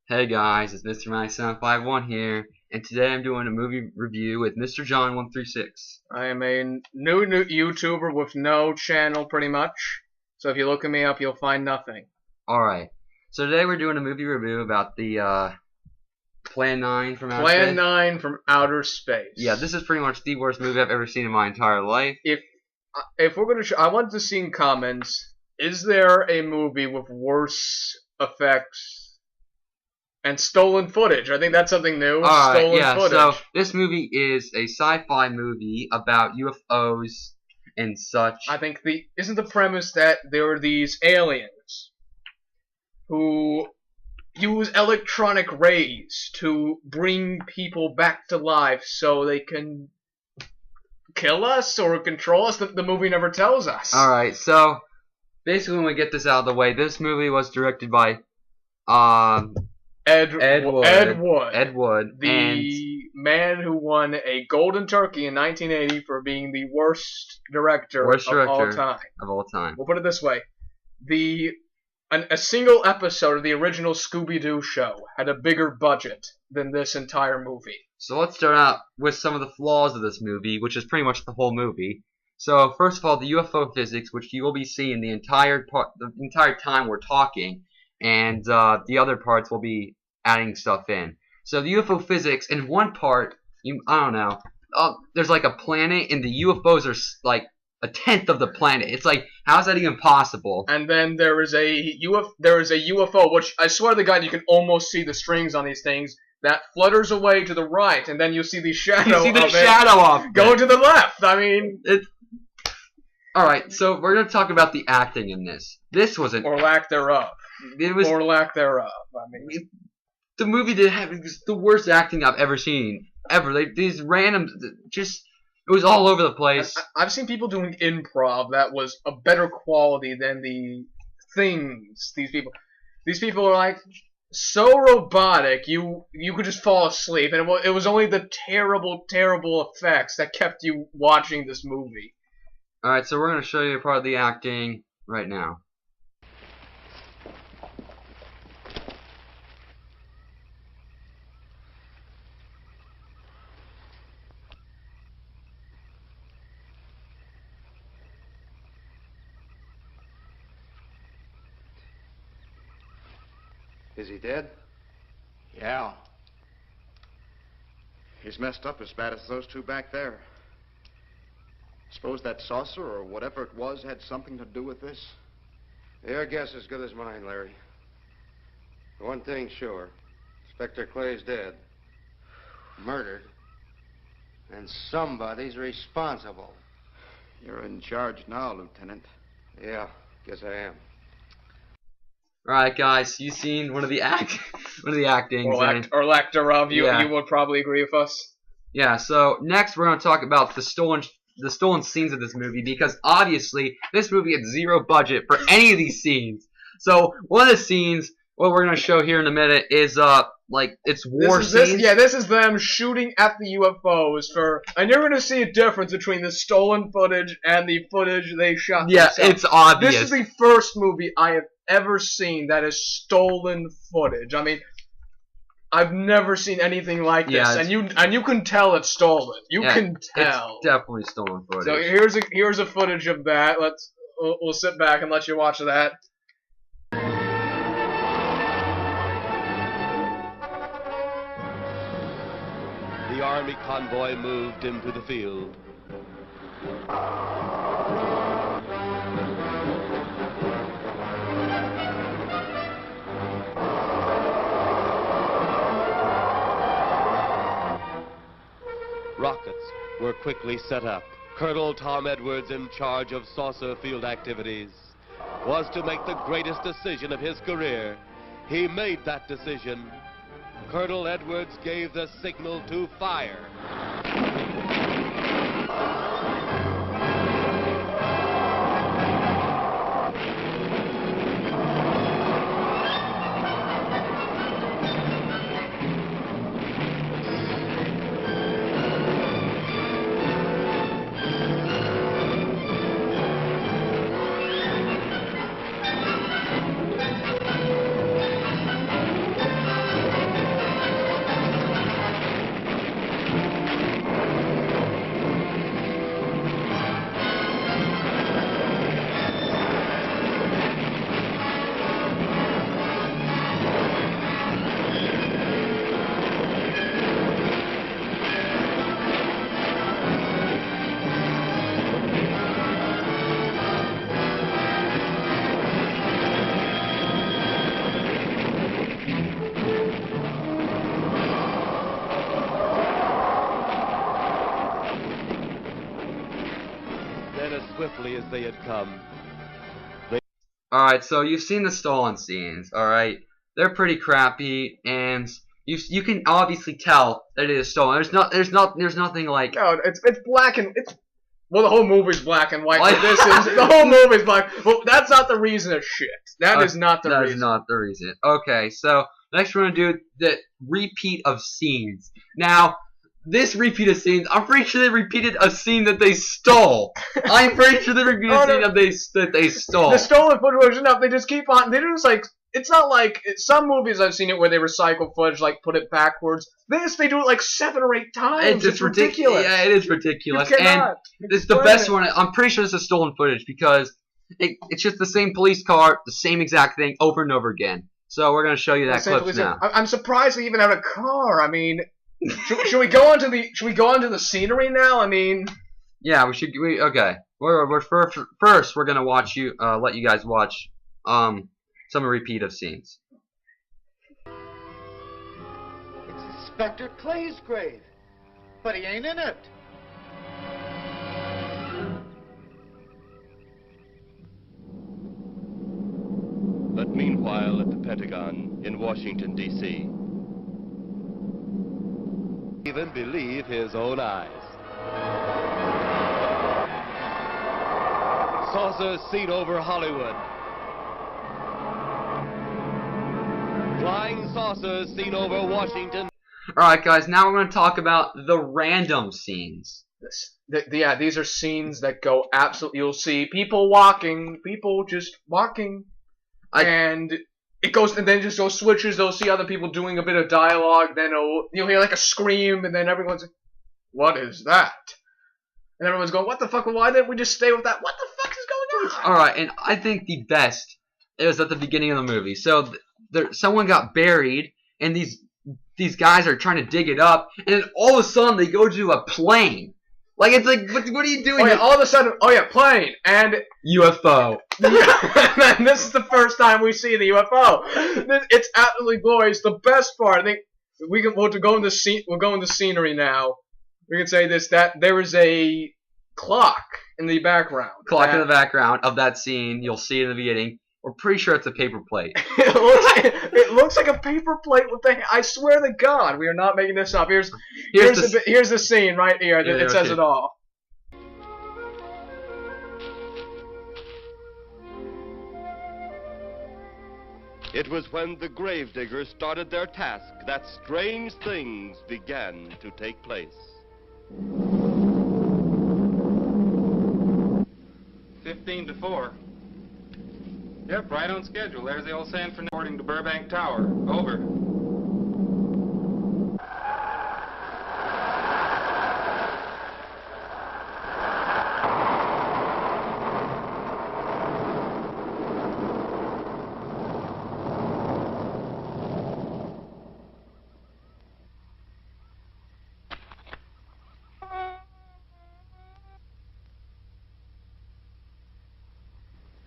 Hey guys, it's MrJohn here, and today I'm doing a movie review with MrJohn136. I am a new YouTuber with no channel, pretty much. So if you look me up, you'll find nothing. Alright, so today we're doing a movie review about the Plan 9 from Outer Plan Space. 9 from Outer Space. Yeah, this is pretty much the worst movie I've ever seen in my entire life. If we're gonna, I want to see in comments: is there a movie with worse effects and stolen footage? I think that's something new. Stolen footage. So this movie is a sci-fi movie about UFOs and such. I think isn't the premise that there are these aliens who use electronic rays to bring people back to life so they can kill us or control us? The movie never tells us. Alright, so basically when we get this out of the way, this movie was directed by Ed Wood, the man who won a Golden Turkey in 1980 for being the worst director of all time. We'll put it this way: a single episode of the original Scooby-Doo show had a bigger budget than this entire movie. So let's start out with some of the flaws of this movie, which is pretty much the whole movie. So first of all, the UFO physics, which you will be seeing the entire time we're talking, and the other parts will be adding stuff in. So the UFO physics, in one part, I don't know, there's like a planet, and the UFOs are like a tenth of the planet. It's like, how's that even possible? And then there is a UFO, which I swear to God, you can almost see the strings on these things, that flutters away to the right, and then you see the shadow. You see the shadow of it go to the left. I mean, it's all right. So we're gonna talk about the acting in this. This wasn't, or lack thereof. It was, or lack thereof. I mean, the movie did have the worst acting I've ever seen. Ever. These random, just, it was all over the place. I've seen people doing improv that was a better quality than the things these people are like so robotic you could just fall asleep, and it was only the terrible effects that kept you watching this movie. Alright, so we're going to show you part of the acting right now. Is he dead? Yeah. He's messed up as bad as those two back there. Suppose that saucer or whatever it was had something to do with this? Your guess is as good as mine, Larry. One thing's sure. Inspector Clay's dead. Murdered. And somebody's responsible. You're in charge now, Lieutenant. Yeah, guess I am. Alright, guys, you seen one of the actings. Or lack thereof. You would probably agree with us. Yeah, so next we're going to talk about the stolen scenes of this movie, because obviously this movie had zero budget for any of these scenes. So one of the scenes, what we're going to show here in a minute, is like it's war scenes. This is them shooting at the UFOs and you're going to see a difference between the stolen footage and the footage they shot themselves. It's obvious. This is the first movie I have ever seen that is stolen footage. I mean, I've never seen anything like this, and you can tell it's stolen. You can tell. It's definitely stolen footage. So here's a footage of that. We'll sit back and let you watch that. The Army convoy moved into the field. Rockets were quickly set up. Colonel Tom Edwards, in charge of saucer field activities, was to make the greatest decision of his career. He made that decision. Colonel Edwards gave the signal to fire. swiftly as they had come. Alright, so you've seen the stolen scenes, alright? They're pretty crappy, and you can obviously tell that it is stolen. There's nothing like... No, it's black and... Well, the whole movie's black and white, but this is... The whole movie's black. Well, that's not the reason of shit. That is not the reason. That is not the reason. Okay, so next we're going to do the repeat of scenes. Now, this repeat of scenes, I'm pretty sure they repeated a scene that they stole. I'm pretty sure they repeated a scene that they stole. The stolen footage was enough. They just keep on... They just, like... It's not like... Some movies I've seen it where they recycle footage, like, put it backwards. They do it, like, 7 or 8 times. It's ridiculous. Yeah, it is ridiculous. And it's the best one. I'm pretty sure this is stolen footage because it's just the same police car, the same exact thing over and over again. So we're going to show you that clip now. I'm surprised they even have a car. I mean... should we go on to the scenery now? I mean, yeah, we should. Okay. First we're gonna let you guys watch some repeat of scenes. It's Inspector Clay's grave, but he ain't in it. But meanwhile, at the Pentagon in Washington, D.C., even believe his own eyes. Saucers seen over Hollywood. Flying saucers seen over Washington. Alright guys, now we're going to talk about the random scenes. Yeah, these are scenes that go absolutely... You'll see people walking, people just walking, and... It goes, and then just goes switches, they'll see other people doing a bit of dialogue, then you'll hear like a scream, and then everyone's like, what is that? And everyone's going, what the fuck, why didn't we just stay with that? What the fuck is going on? Alright, and I think the best is at the beginning of the movie. So, someone got buried, and these guys are trying to dig it up, and then all of a sudden they go to a plane. Like, it's like, what are you doing? Oh yeah, all of a sudden, plane, and... UFO. And this is the first time we see the UFO. It's absolutely glorious. The best part, I think, we'll go into scenery now. We can say this, that there is a clock in the background. In the background of that scene, you'll see in the beginning. We're pretty sure it's a paper plate. it looks like a paper plate with the... I swear to God, we are not making this up. Here's the scene right here. It says it all. It was when the gravediggers started their task that strange things began to take place. 15 to 4. Yep, right on schedule. There's the old San Fernando according to Burbank Tower. Over.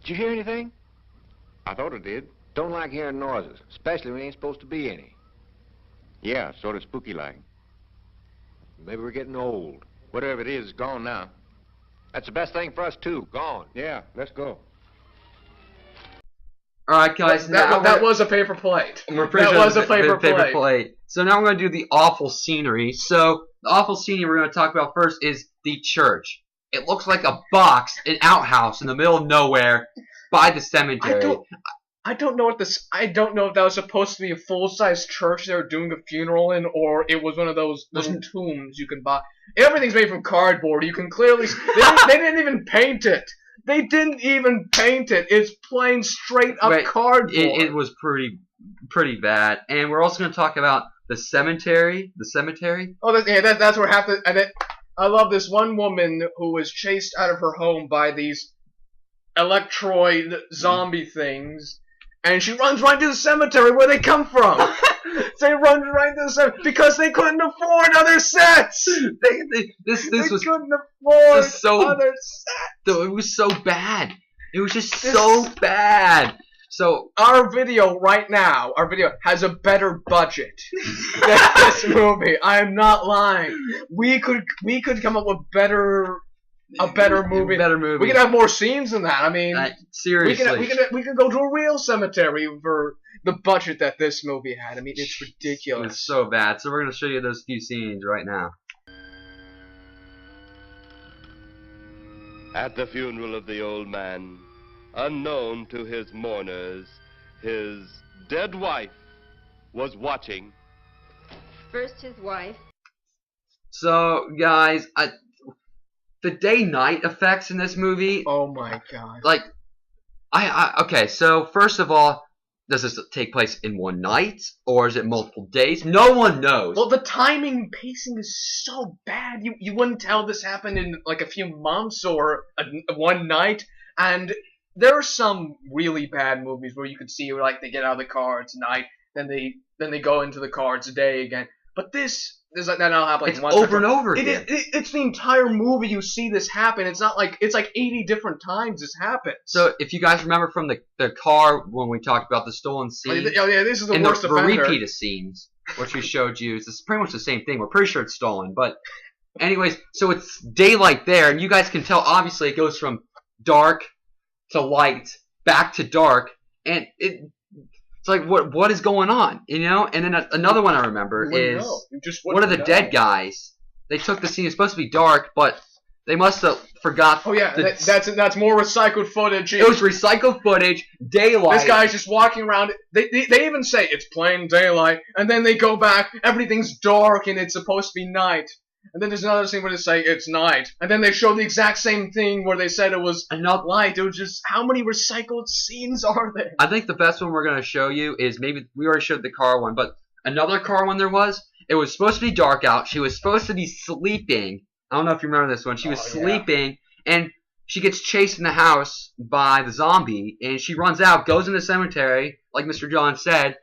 Did you hear anything? I thought it did. Don't like hearing noises, especially when there ain't supposed to be any. Yeah, sort of spooky like. Maybe we're getting old. Whatever it is, it's gone now. That's the best thing for us, too. Gone. Yeah, let's go. Alright, guys. That was a paper plate. That was a paper plate. So now we're going to do the awful scenery. So, the awful scenery we're going to talk about first is the church. It looks like a box, an outhouse in the middle of nowhere by the cemetery. I don't know if that was supposed to be a full-size church they were doing a funeral in, or it was one of those tombs you can buy. Everything's made from cardboard. You can clearly... They didn't even paint it. They didn't even paint it. It's plain straight-up cardboard. It was pretty bad. And we're also going to talk about the cemetery. The cemetery? Oh, that's where half the... I love this one woman who was chased out of her home by these electroid zombie things, and she runs right to the cemetery where they come from. They run right to the cemetery because they couldn't afford other sets. This was couldn't afford other sets. It was so bad. It was just so bad. So our video has a better budget than this movie. I am not lying. We could come up with better a better movie. We could have more scenes than that. I mean, seriously, we could go to a real cemetery for the budget that this movie had. I mean, it's ridiculous. It's so bad. So we're gonna show you those few scenes right now. At the funeral of the old man, unknown to his mourners, his dead wife was watching. First his wife. So, guys, the day-night effects in this movie. Oh my god. Like, okay, so first of all, does this take place in one night, or is it multiple days? No one knows. Well, the timing pacing is so bad. You wouldn't tell this happened in like a few months or one night. And there are some really bad movies where you could see where like they get out of the car, it's night, then they go into the car, it's day again. But this like that'll happen like it's once over and over again. It's the entire movie you see this happen. It's not like it's like 80 different times this happens. So if you guys remember from the car when we talked about the stolen scene, oh yeah, this is the worst offender. The repeat of scenes, which we showed you, it's pretty much the same thing. We're pretty sure it's stolen, but anyways, so it's daylight there, and you guys can tell obviously it goes from dark to light back to dark, and it's like, what is going on, you know? And then another one I remember is one of the dead guys. They took the scene. It's supposed to be dark, but they must have forgot. Oh yeah, that's more recycled footage. It was recycled footage, daylight. This guy's just walking around. They even say it's plain daylight, and then they go back. Everything's dark, and it's supposed to be night. And then there's another scene where they say it's night. And then they show the exact same thing where they said it was not light. It was just, how many recycled scenes are there? I think the best one we're going to show you is maybe, we already showed the car one, but another car one there was, it was supposed to be dark out. She was supposed to be sleeping. I don't know if you remember this one. She was sleeping, and she gets chased in the house by the zombie, and she runs out, goes in the cemetery, like Mr. John said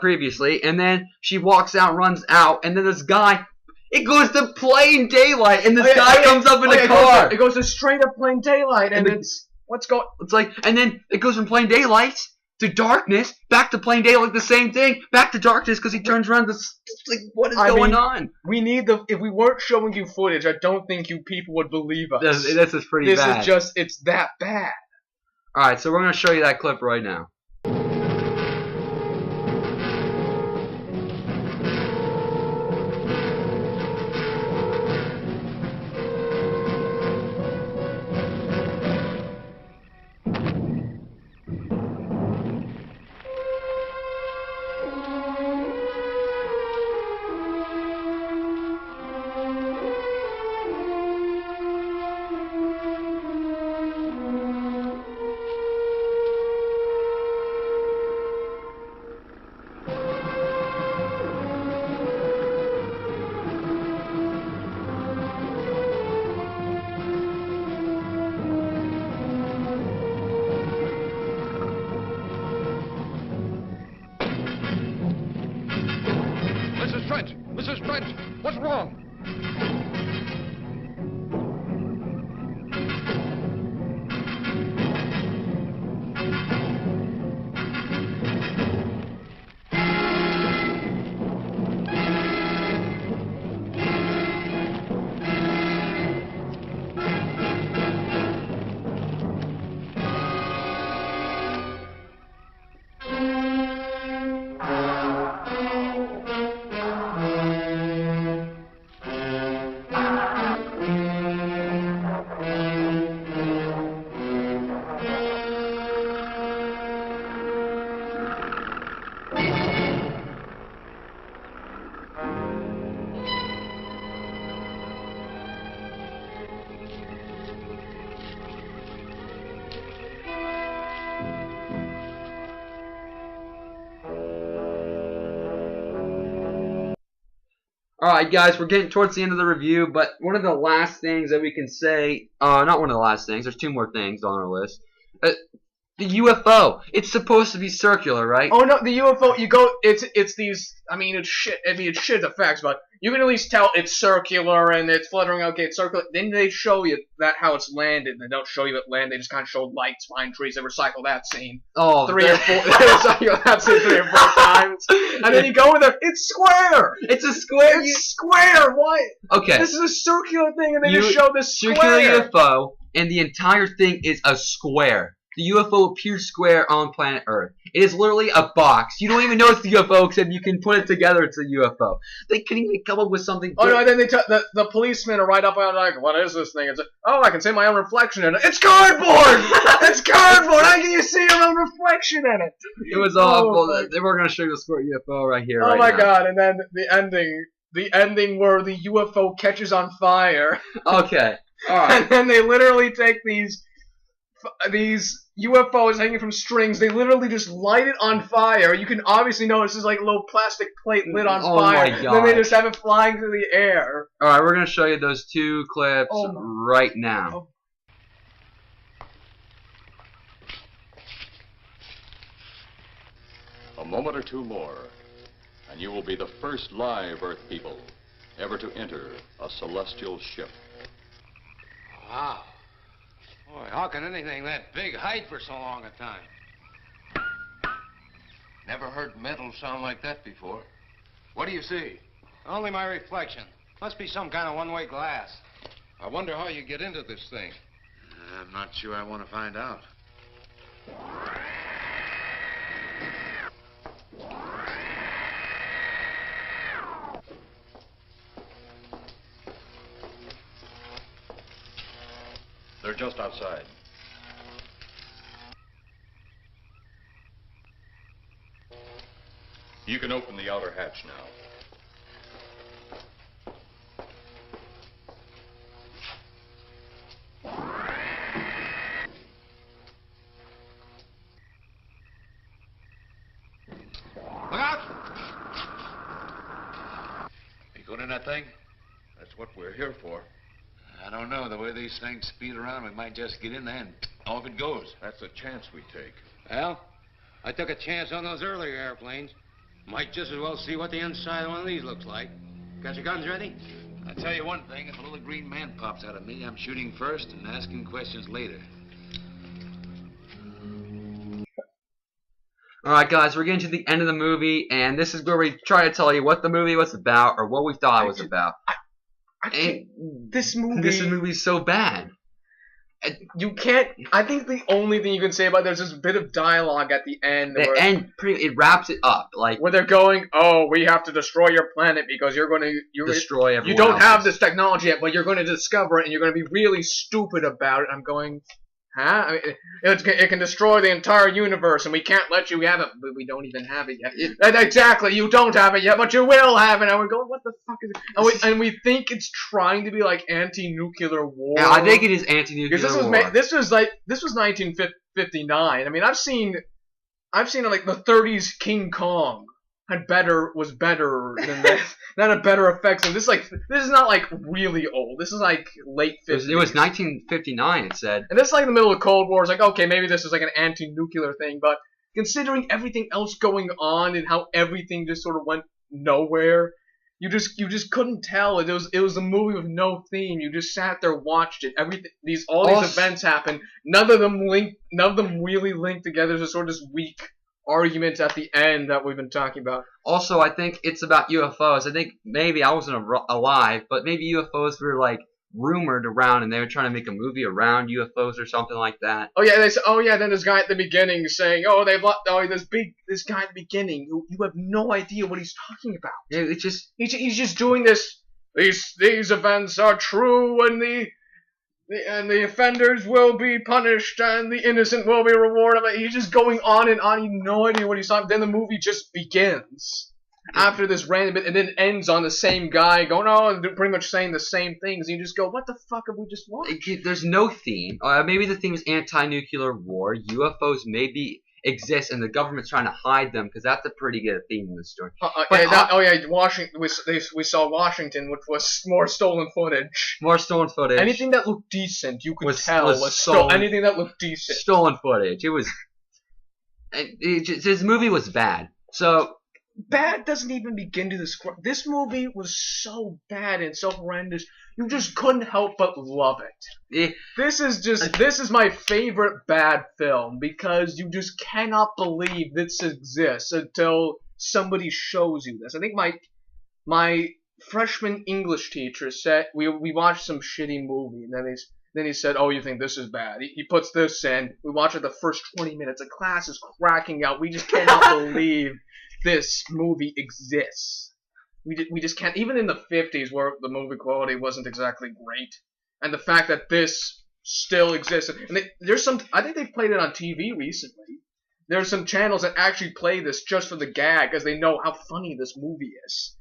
previously, and then she walks out, runs out, and then this guy... It goes to plain daylight, and this guy comes up in a car. It goes to straight up plain daylight, and it's like, and then it goes from plain daylight to darkness, back to plain daylight, the same thing, back to darkness because he turns around. It's like, what is going on? We need if we weren't showing you footage, I don't think you people would believe us. This is pretty bad. This is just, it's that bad. All right, so we're gonna show you that clip right now. Mrs. Trent, what's wrong? Alright guys, we're getting towards the end of the review, but one of the last things that we can say, not one of the last things, there's two more things on our list. The UFO. It's supposed to be circular, right? Oh no, the UFO. You go. It's these. I mean, it's shit. I mean, it's shit effects, but you can at least tell it's circular and it's fluttering. Okay, it's circular. Then they show you that how it's landed. They don't show you it land. They just kind of show lights, pine trees. They recycle that scene. Oh, 3 or 4. They recycle that scene 3 or 4 times. And then you go in there. It's square. It's a square. It's square. Why? Okay. This is a circular thing, and they just show this square. Circular UFO, and the entire thing is a square. The UFO appears square on planet Earth. It is literally a box. You don't even know it's a UFO, except you can put it together. It's a UFO. They couldn't even come up with something. Oh no! And then the policemen are right up on like, what is this thing? It's like, oh, I can see my own reflection in it. It's cardboard. It's cardboard. How can you see your own reflection in it? It was awful. They were gonna show you the square UFO right here. Oh my god! And then the ending where the UFO catches on fire. Okay. All right. And then they literally take these UFOs hanging from strings. They literally just light it on fire. You can obviously notice it's like a little plastic plate lit on fire. My god. Then they just have it flying through the air. All right, we're gonna show you those 2 clips right now. A moment or 2 more, and you will be the first live Earth people ever to enter a celestial ship. Wow. Boy, how can anything that big hide for so long a time? Never heard metal sound like that before. What do you see? Only my reflection. Must be some kind of one-way glass. I wonder how you get into this thing. I'm not sure I want to find out. They're just outside. You can open the outer hatch now. Look out! You going in that thing? That's what we're here for. I don't know. The way these things speed around, we might just get in there and off it goes. That's a chance we take. Well, I took a chance on those earlier airplanes. Might just as well see what the inside of one of these looks like. Got your guns ready? I'll tell you one thing. If a little green man pops out of me, I'm shooting first and asking questions later. Alright guys, we're getting to the end of the movie, and this is where we try to tell you what the movie was about, or what we thought it was about. This movie's so bad. You can't. I think the only thing you can say about there's this bit of dialogue at the end. It wraps it up, like where they're going, oh, we have to destroy your planet because you're going to destroy everyone. You don't have this technology yet, but you're going to discover it, and you're going to be really stupid about it. I'm going, huh? I mean, it can destroy the entire universe, and we can't let you have it. But we don't even have it yet. Exactly, you don't have it yet, but you will have it. And we're going, what the fuck is it? And we think it's trying to be like anti-nuclear war. Yeah, I think it is anti-nuclear war. This was 1959. I mean, I've seen like the 30s King Kong was better than this. Not a better effects. And this is not like really old. This is like late 50s. It was 1959. It said. And this is like in the middle of the Cold War. It's like, okay, maybe this is like an anti-nuclear thing, but considering everything else going on and how everything just sort of went nowhere, you just couldn't tell. It was a movie with no theme. You just sat there, watched it. These events happened. None of them really linked together. There's sort of this weak arguments at the end that we've been talking about. Also, I think it's about UFOs. I think maybe I wasn't alive, but maybe UFOs were like rumored around, and they were trying to make a movie around UFOs or something like that. Oh yeah, they said. Oh yeah, then this guy at the beginning saying, "Oh, this guy at the beginning, you have no idea what he's talking about." Yeah, it's just he's just doing this. These events are true, and the offenders will be punished, and the innocent will be rewarded. He's just going on and on. You have no idea what he's talking. Then the movie just begins after this random bit, and then ends on the same guy going, oh, they're pretty much saying the same things. And you just go, what the fuck have we just watched? There's no theme. Maybe the theme is anti-nuclear war. UFOs maybe exist, and the government's trying to hide them, because that's a pretty good theme in the story. Washington. We saw Washington, which was more stolen footage. More stolen footage. Anything that looked decent, you could tell was stolen. Anything that looked decent. Stolen footage. It was His movie was bad. So bad doesn't even begin to describe. This movie was so bad and so horrendous. You just couldn't help but love it. This is my favorite bad film because you just cannot believe this exists until somebody shows you this. I think my freshman English teacher said we watched some shitty movie and then he said, "Oh, you think this is bad?" He puts this in. We watch it the first 20 minutes. The class is cracking out. We just cannot believe this movie exists. We just can't. Even in the 50s, where the movie quality wasn't exactly great, and the fact that this still exists. And there's some. I think they've played it on TV recently. There's some channels that actually play this just for the gag, because they know how funny this movie is.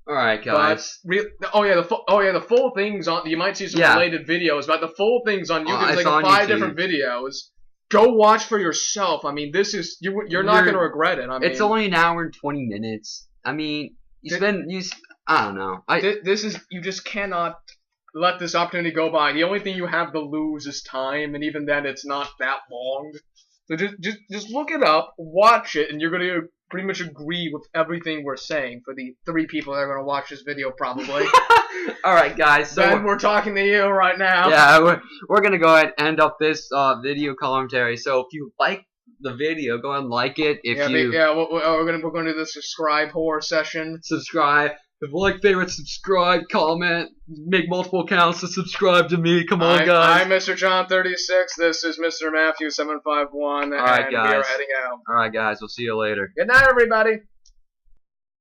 All right, guys. The full thing's on. You might see some related videos, but the full thing's on YouTube. It's like 5 different videos. Go watch for yourself. I mean, this is you're not going to regret it. I mean, it's only an hour and 20 minutes. I mean, I don't know. This is you just cannot let this opportunity go by. The only thing you have to lose is time, and even then, it's not that long. So just look it up, watch it, and you're going to pretty much agree with everything we're saying for the 3 people that are going to watch this video, probably. All right, guys. So Ben, we're talking to you right now. Yeah, we're going to go ahead and end up this video commentary. So if you like the video, go ahead and like it. We're going to do the subscribe horror session. Subscribe. If you like, favorite, subscribe, comment, make multiple accounts to subscribe to me. Come on, guys. I'm MrJohn 36. This is Mr. Matthew 751. All right, and guys. we are heading out. All right, guys. We'll see you later. Good night, everybody.